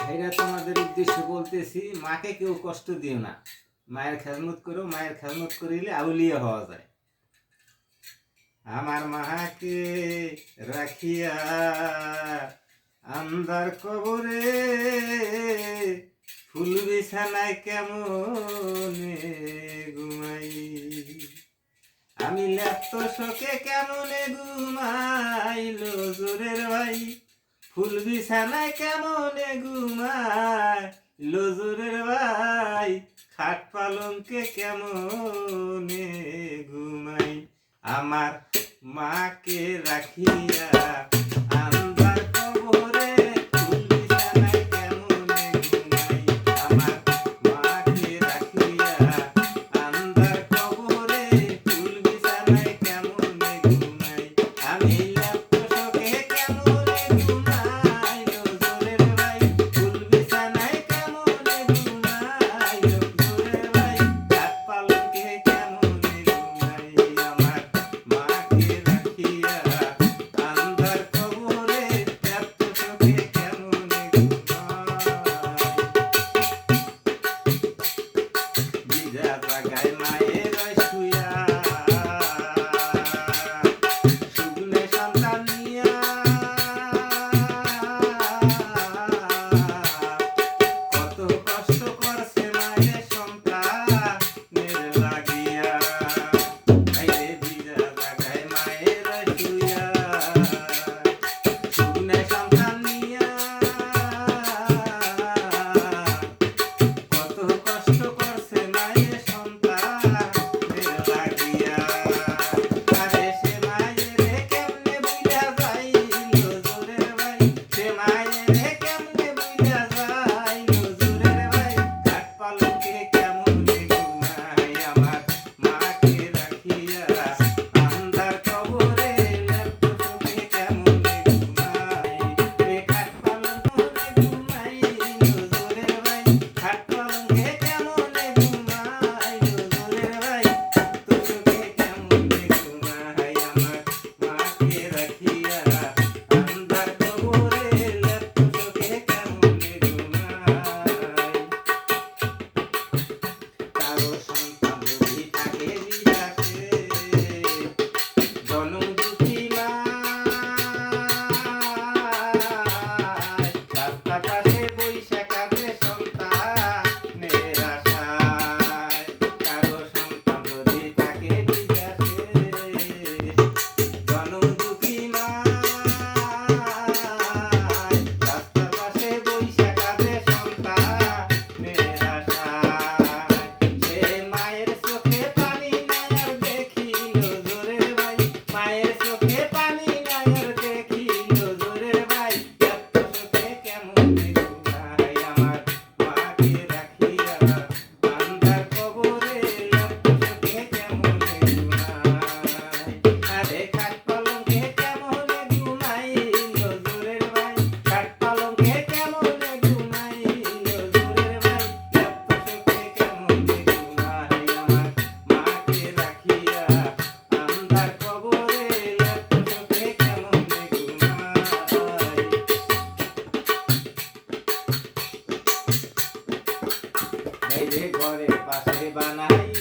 ভাইরা, তোমাদের উদ্দেশ্যে বলতেছি, মাকে কেউ কষ্ট দিও না। মায়ের খেদমত করো, মায়ের খেদমত করিলে আউলিয়া হওয়া যায়। আমার মাকে রাখিয়া আন্ধার কবরে, ফুল বিছানায় কেমনে ঘুমাই। আমি লেপ্ত শোকে কেমনে ঘুমাইলো জোরের ভাই, ফুল বিছানায় কেমনে ঘুমায় লজুরের ভাই, খাট পালঙ্কে কেমনে ঘুমাই। আমার মাকে রাখিয়া আন্ধার কবরে, ফুল বিছানায় কেমনে ঘুমাই। আমার মাকে রাখিয়া আন্ধার কবরে, ফুল বিছানায় কেমনে ঘুমাই। আমি ঘরে পাশে বানাই